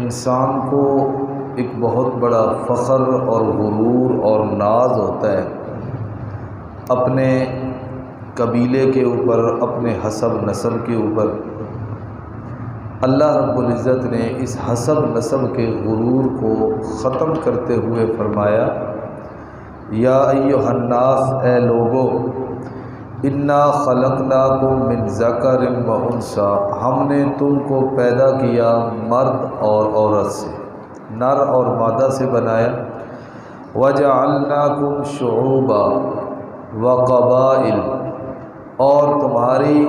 انسان کو ایک بہت بڑا فخر اور غرور اور ناز ہوتا ہے اپنے قبیلے کے اوپر، اپنے حسب نسب کے اوپر۔ اللہ رب العزت نے اس حسب نسب کے غرور کو ختم کرتے ہوئے فرمایا، یا ایھا الناس، اے لوگو، انا خلقناکم من ذکر و انثی، ہم نے تم کو پیدا کیا مرد اور عورت سے، نر اور مادہ سے بنایا۔ وجعلناکم شعوبا و قبائل، اور تمہاری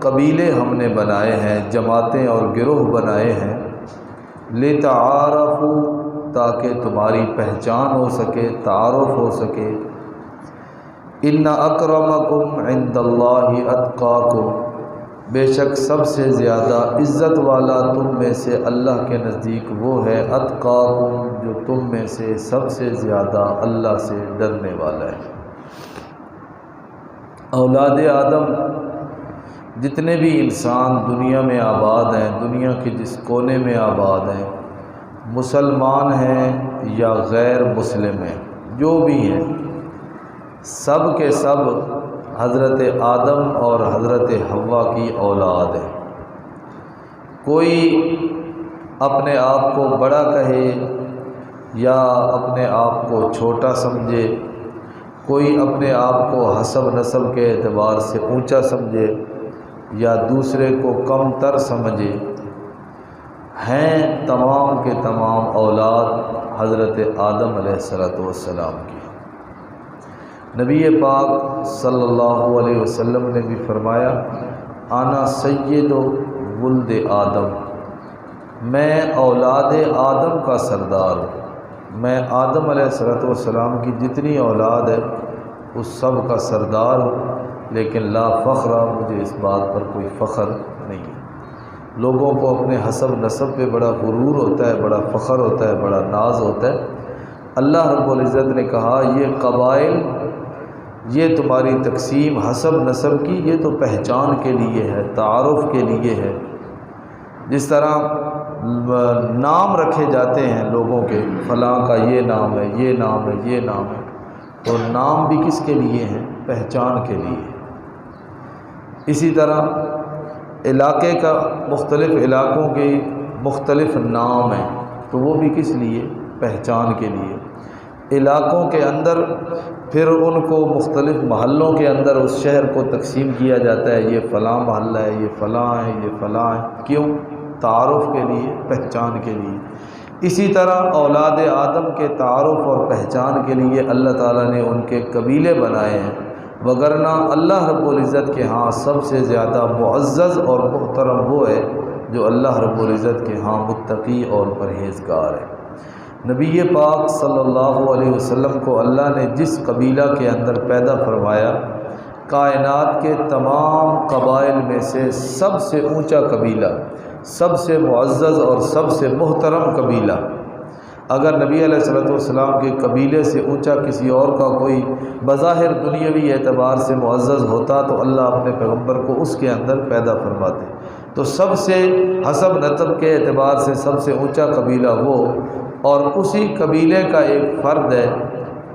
قبیلے ہم نے بنائے ہیں، جماعتیں اور گروہ بنائے ہیں، لتعارفوا، تاکہ تمہاری پہچان ہو سکے، تعارف ہو سکے۔ ان اکرمکم عند اللہ اتقاکم، بے شک سب سے زیادہ عزت والا تم میں سے اللہ کے نزدیک وہ ہے، اتقاکم، جو تم میں سے سب سے زیادہ اللہ سے ڈرنے والا ہے۔ اولاد آدم، جتنے بھی انسان دنیا میں آباد ہیں، دنیا کے جس کونے میں آباد ہیں، مسلمان ہیں یا غیر مسلم ہیں، جو بھی ہیں، سب کے سب حضرت آدم اور حضرت حوا کی اولاد ہے۔ کوئی اپنے آپ کو بڑا کہے یا اپنے آپ کو چھوٹا سمجھے، کوئی اپنے آپ کو حسب نسب کے اعتبار سے اونچا سمجھے یا دوسرے کو کم تر سمجھے، ہیں تمام کے تمام اولاد حضرت آدم علیہ السلام کی۔ نبی پاک صلی اللہ علیہ وسلم نے بھی فرمایا، انا سید ولد آدم، میں اولاد آدم کا سردار ہوں، میں آدم علیہ السلام کی جتنی اولاد ہے اس سب کا سردار ہوں، لیکن لا فخر، مجھے اس بات پر کوئی فخر نہیں ہے۔ لوگوں کو اپنے حسب نسب پہ بڑا غرور ہوتا ہے، بڑا فخر ہوتا ہے، بڑا ناز ہوتا ہے۔ اللہ رب العزت نے کہا یہ قبائل، یہ تمہاری تقسیم حسب نسب کی، یہ تو پہچان کے لیے ہے، تعارف کے لیے ہے۔ جس طرح نام رکھے جاتے ہیں لوگوں کے، فلاں کا یہ نام ہے، یہ نام ہے، یہ نام ہے، تو نام بھی کس کے لیے ہیں؟ پہچان کے لیے۔ اسی طرح علاقے کا، مختلف علاقوں کے مختلف نام ہیں، تو وہ بھی کس لیے؟ پہچان کے لیے۔ علاقوں کے اندر پھر ان کو مختلف محلوں کے اندر اس شہر کو تقسیم کیا جاتا ہے، یہ فلاں محلہ ہے، یہ فلاں ہے، یہ فلاں ہے، کیوں؟ تعارف کے لیے، پہچان کے لیے۔ اسی طرح اولاد آدم کے تعارف اور پہچان کے لیے اللہ تعالیٰ نے ان کے قبیلے بنائے ہیں، وگرنہ اللہ رب العزت کے ہاں سب سے زیادہ معزز اور محترم وہ ہے جو اللہ رب العزت کے ہاں متقی اور پرہیزگار ہے۔ نبی پاک صلی اللہ علیہ وسلم کو اللہ نے جس قبیلہ کے اندر پیدا فرمایا، کائنات کے تمام قبائل میں سے سب سے اونچا قبیلہ، سب سے معزز اور سب سے محترم قبیلہ، اگر نبی علیہ السلام کے قبیلے سے اونچا کسی اور کا کوئی بظاہر دنیاوی اعتبار سے معزز ہوتا تو اللہ اپنے پیغمبر کو اس کے اندر پیدا فرماتے۔ تو سب سے حسب نسب کے اعتبار سے سب سے اونچا قبیلہ وہ، اور اسی قبیلے کا ایک فرد ہے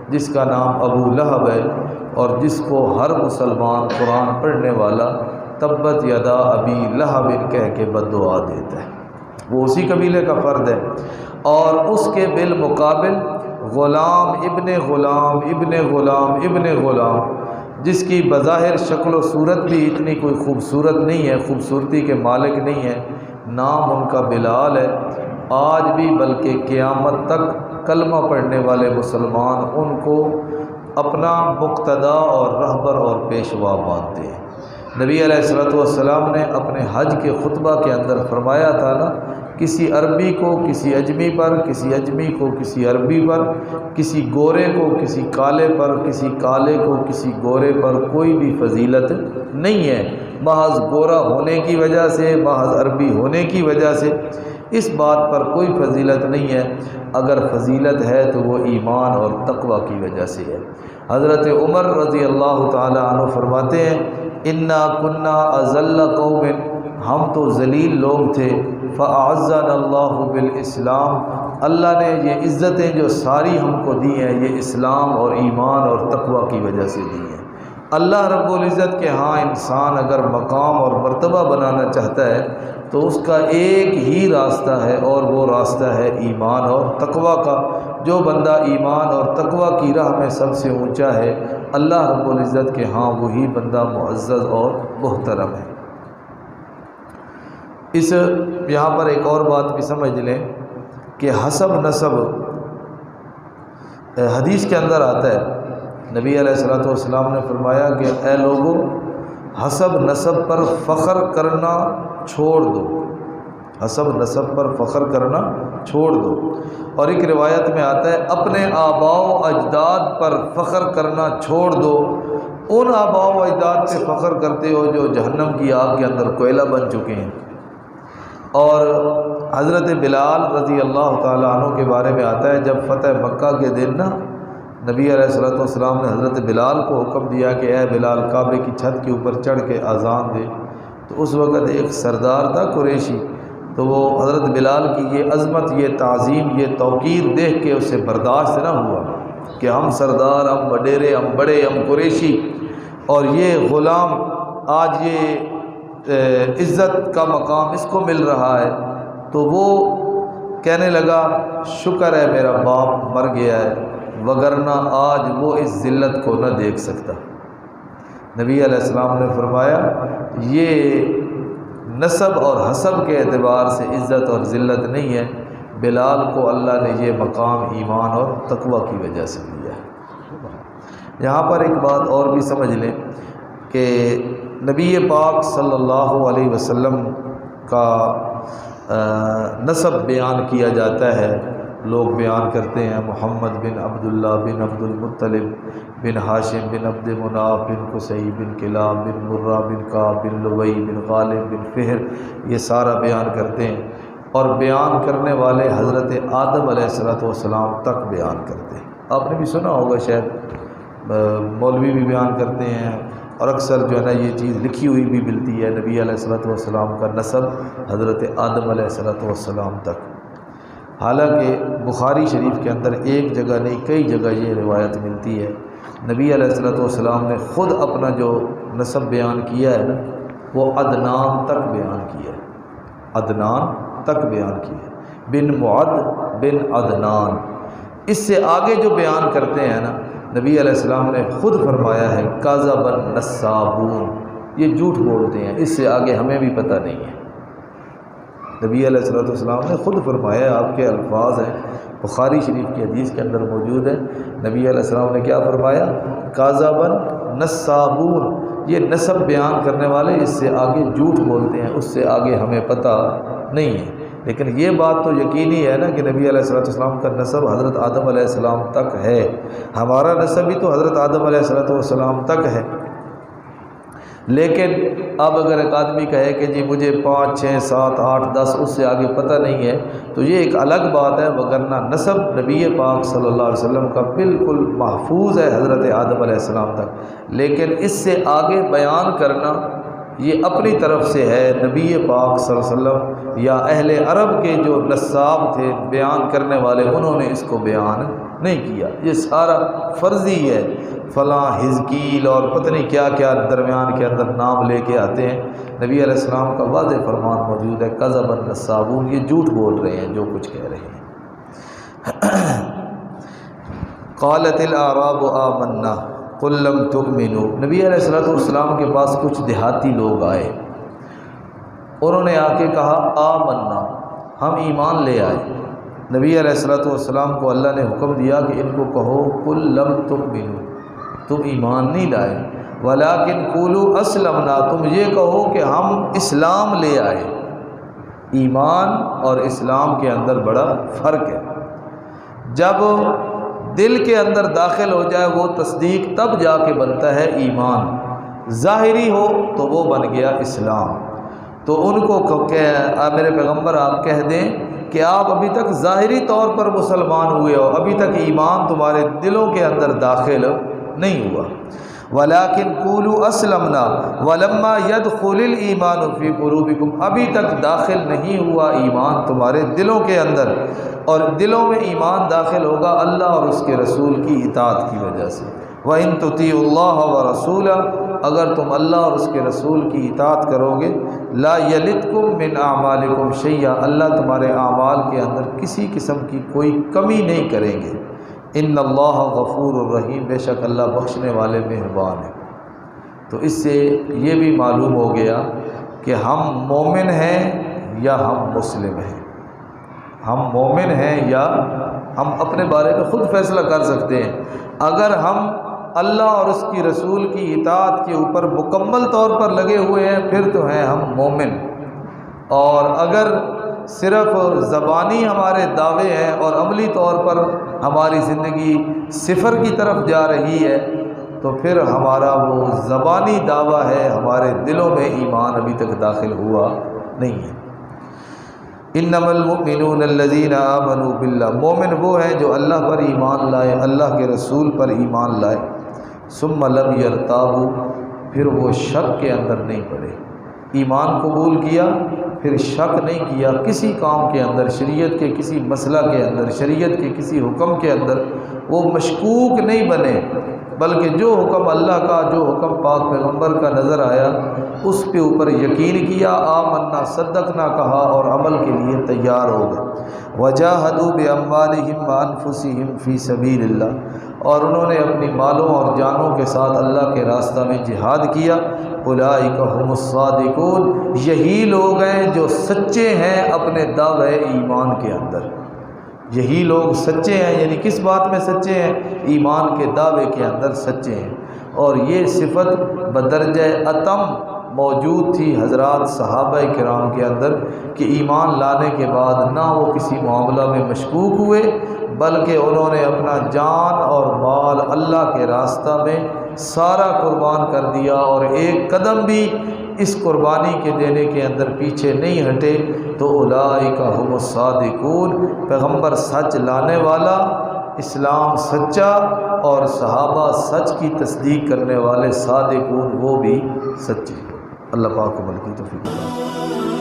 جس کا نام ابو لہب ہے، اور جس کو ہر مسلمان قرآن پڑھنے والا تبت یدا ابی لہب کہہ کے بد دعا دیتا ہے، وہ اسی قبیلے کا فرد ہے۔ اور اس کے بالمقابل غلام ابن غلام ابن غلام ابن غلام، جس کی بظاہر شکل و صورت بھی اتنی کوئی خوبصورت نہیں ہے، خوبصورتی کے مالک نہیں ہے، نام ان کا بلال ہے۔ آج بھی بلکہ قیامت تک کلمہ پڑھنے والے مسلمان ان کو اپنا مقتدا اور رہبر اور پیشوا مانتے ہیں۔ نبی علیہ السلام نے اپنے حج کے خطبہ کے اندر فرمایا تھا نا، کسی عربی کو کسی اجمی پر، کسی اجمی کو کسی عربی پر، کسی گورے کو کسی کالے پر، کسی کالے کو کسی گورے پر کوئی بھی فضیلت نہیں ہے، محض گورا ہونے کی وجہ سے، محض عربی ہونے کی وجہ سے اس بات پر کوئی فضیلت نہیں ہے۔ اگر فضیلت ہے تو وہ ایمان اور تقوی کی وجہ سے ہے۔ حضرت عمر رضی اللہ تعالی عنہ فرماتے ہیں، انا کنا اذل قوم، ہم تو ذلیل لوگ تھے، فَأَعَزَّنَا اللَّهُ بِالْإِسْلَامِ، اللہ نے یہ عزتیں جو ساری ہم کو دی ہیں یہ اسلام اور ایمان اور تقوی کی وجہ سے دی ہیں۔ اللہ رب العزت کے ہاں انسان اگر مقام اور مرتبہ بنانا چاہتا ہے تو اس کا ایک ہی راستہ ہے، اور وہ راستہ ہے ایمان اور تقوی کا۔ جو بندہ ایمان اور تقوی کی راہ میں سب سے اونچا ہے، اللہ رب العزت کے ہاں وہی بندہ معزز اور محترم ہے۔ یہاں پر ایک اور بات بھی سمجھ لیں کہ حسب نسب حدیث کے اندر آتا ہے، نبی علیہ الصلوۃ والسلام نے فرمایا کہ اے لوگو، حسب نسب پر فخر کرنا چھوڑ دو، حسب نسب پر فخر کرنا چھوڑ دو۔ اور ایک روایت میں آتا ہے اپنے آباء و اجداد پر فخر کرنا چھوڑ دو، ان آباء و اجداد پہ فخر کرتے ہو جو جہنم کی آگ کے اندر کوئلہ بن چکے ہیں۔ اور حضرت بلال رضی اللہ تعالیٰ عنہ کے بارے میں آتا ہے، جب فتح مکہ کے دن نبی علیہ الصلوۃ والسلام نے حضرت بلال کو حکم دیا کہ اے بلال کعبے کی چھت کے اوپر چڑھ کے اذان دے، تو اس وقت ایک سردار تھا قریشی، تو وہ حضرت بلال کی یہ عظمت، یہ تعظیم، یہ توقیر دیکھ کے اسے برداشت نہ ہوا کہ ہم سردار، ہم وڈیرے، ہم بڑے، ہم قریشی، اور یہ غلام آج یہ عزت کا مقام اس کو مل رہا ہے۔ تو وہ کہنے لگا شکر ہے میرا باپ مر گیا ہے، وگرنہ آج وہ اس ذلت کو نہ دیکھ سکتا۔ نبی علیہ السلام نے فرمایا یہ نسب اور حسب کے اعتبار سے عزت اور ذلت نہیں ہے، بلال کو اللہ نے یہ مقام ایمان اور تقوی کی وجہ سے دیا ہے۔ یہاں پر ایک بات اور بھی سمجھ لیں کہ نبی پاک صلی اللہ علیہ وسلم کا نسب بیان کیا جاتا ہے، لوگ بیان کرتے ہیں محمد بن عبداللہ بن عبد المطلب بن ہاشم بن عبد مناف بن قصی بن کلاب بن مرہ بن کعب بن لوی بن غالب بن فہر، یہ سارا بیان کرتے ہیں، اور بیان کرنے والے حضرت آدم علیہ السلام تک بیان کرتے ہیں۔ آپ نے بھی سنا ہوگا، شاید مولوی بھی بیان کرتے ہیں، اور اکثر جو ہے نا یہ چیز لکھی ہوئی بھی ملتی ہے، نبی علیہ السلام کا نسب حضرت آدم علیہ السلام تک۔ حالانکہ بخاری شریف کے اندر ایک جگہ نہیں کئی جگہ یہ روایت ملتی ہے، نبی علیہ السلام نے خود اپنا جو نسب بیان کیا ہے نا وہ عدنان تک بیان کیا ہے، عدنان تک بیان کیا ہے، بن معد بن عدنان۔ اس سے آگے جو بیان کرتے ہیں نا، نبی علیہ السلام نے خود فرمایا ہے کاذب النسابون، یہ جھوٹ بولتے ہیں، اس سے آگے ہمیں بھی پتہ نہیں ہے۔ نبی علیہ السلام نے خود فرمایا، آپ کے الفاظ ہیں، بخاری شریف کی حدیث کے اندر موجود ہے، نبی علیہ السلام نے کیا فرمایا؟ کاذب النسابون، یہ نسب بیان کرنے والے اس سے آگے جھوٹ بولتے ہیں، اس سے آگے ہمیں پتہ نہیں ہے۔ لیکن یہ بات تو یقینی ہے نا کہ نبی علیہ السلام کا نسب حضرت آدم علیہ السلام تک ہے، ہمارا نسب بھی تو حضرت آدم علیہ السلام تک ہے۔ لیکن اب اگر ایک آدمی کہے کہ جی مجھے 5 6 7 8 10 اس سے آگے پتہ نہیں ہے، تو یہ ایک الگ بات ہے، وگرنہ نسب نبی پاک صلی اللہ علیہ وسلم کا بالکل محفوظ ہے حضرت آدم علیہ السلام تک۔ لیکن اس سے آگے بیان کرنا یہ اپنی طرف سے ہے، نبی پاک صلی اللہ علیہ وسلم یا اہل عرب کے جو نساب تھے بیان کرنے والے، انہوں نے اس کو بیان نہیں کیا، یہ سارا فرضی ہے۔ فلاں حزقیل اور پتہ نہیں کیا کیا درمیان کے اندر نام لے کے آتے ہیں، نبی علیہ السلام کا واضح فرمان موجود ہے کذب النسابون، یہ جھوٹ بول رہے ہیں جو کچھ کہہ رہے ہیں۔ قالت الاعراب آمنا قل لم تؤمنوا، نبی علیہ السلام کے پاس کچھ دیہاتی لوگ آئے، انہوں نے آ کے کہا آمنا، ہم ایمان لے آئے۔ نبی علیہ السلام کو اللہ نے حکم دیا کہ ان کو کہو قل لم تؤمنوا، تم ایمان نہیں لائے، ولیکن قولوا اسلمنا، تم یہ کہو کہ ہم اسلام لے آئے۔ ایمان اور اسلام کے اندر بڑا فرق ہے، جب دل کے اندر داخل ہو جائے وہ تصدیق تب جا کے بنتا ہے ایمان، ظاہری ہو تو وہ بن گیا اسلام۔ تو ان کو میرے پیغمبر آپ کہہ دیں کہ آپ ابھی تک ظاہری طور پر مسلمان ہوئے ہو، ابھی تک ایمان تمہارے دلوں کے اندر داخل نہیں ہوا۔ ولیکن قولوا اسلمنا ولما يدخل الایمان فی قلوبکم، ابھی تک داخل نہیں ہوا ایمان تمہارے دلوں کے اندر، اور دلوں میں ایمان داخل ہوگا اللہ اور اس کے رسول کی اطاعت کی وجہ سے۔ وَإِن تُطِيعُوا اللَّهَ وَرَسُولَهُ، اگر تم اللہ اور اس کے رسول کی اطاعت کرو گے، لا یلتکم من اعمالکم شیئا، اللہ تمہارے اعمال کے اندر کسی قسم کی کوئی کمی نہیں کریں گے۔ ان اللہ غفور الرحیم، بے شک اللہ بخشنے والے مہربان ہیں۔ تو اس سے یہ بھی معلوم ہو گیا کہ ہم مومن ہیں یا ہم مسلم ہیں، ہم مومن ہیں یا ہم اپنے بارے میں خود فیصلہ کر سکتے ہیں۔ اگر ہم اللہ اور اس کی رسول کی اطاعت کے اوپر مکمل طور پر لگے ہوئے ہیں پھر تو ہیں ہم مومن، اور اگر صرف زبانی ہمارے دعوے ہیں اور عملی طور پر ہماری زندگی صفر کی طرف جا رہی ہے تو پھر ہمارا وہ زبانی دعویٰ ہے، ہمارے دلوں میں ایمان ابھی تک داخل ہوا نہیں ہے۔ انما المؤمنون الذین آمنوا باللہ، مومن وہ ہیں جو اللہ پر ایمان لائے، اللہ کے رسول پر ایمان لائے، ثم لم یرتابوا، پھر وہ شک کے اندر نہیں پڑے، ایمان قبول کیا پھر شک نہیں کیا کسی کام کے اندر، شریعت کے کسی مسئلہ کے اندر، شریعت کے کسی حکم کے اندر وہ مشکوک نہیں بنے، بلکہ جو حکم اللہ کا، جو حکم پاک پیغمبر کا نظر آیا اس پہ اوپر یقین کیا، آمنا صدقنا کہا اور عمل کے لیے تیار ہو گئے۔ وجاہدوا باموالہم وانفسہم فی سبیل اللہ، اور انہوں نے اپنی مالوں اور جانوں کے ساتھ اللہ کے راستہ میں جہاد کیا۔ اولئک ھم الصادقون، یہی لوگ ہیں جو سچے ہیں اپنے دعوے ایمان کے اندر، یہی لوگ سچے ہیں، یعنی کس بات میں سچے ہیں؟ ایمان کے دعوے کے اندر سچے ہیں۔ اور یہ صفت بدرجہ اتم موجود تھی حضرات صحابہ کرام کے اندر کہ ایمان لانے کے بعد نہ وہ کسی معاملہ میں مشکوک ہوئے، بلکہ انہوں نے اپنا جان اور مال اللہ کے راستہ میں سارا قربان کر دیا، اور ایک قدم بھی اس قربانی کے دینے کے اندر پیچھے نہیں ہٹے۔ تو اولئک ھم الصادقون، پیغمبر سچ لانے والا، اسلام سچا، اور صحابہ سچ کی تصدیق کرنے والے صادقون وہ بھی سچے۔ اللہ پاک کو عمل کی توفیق عطا فرمائے۔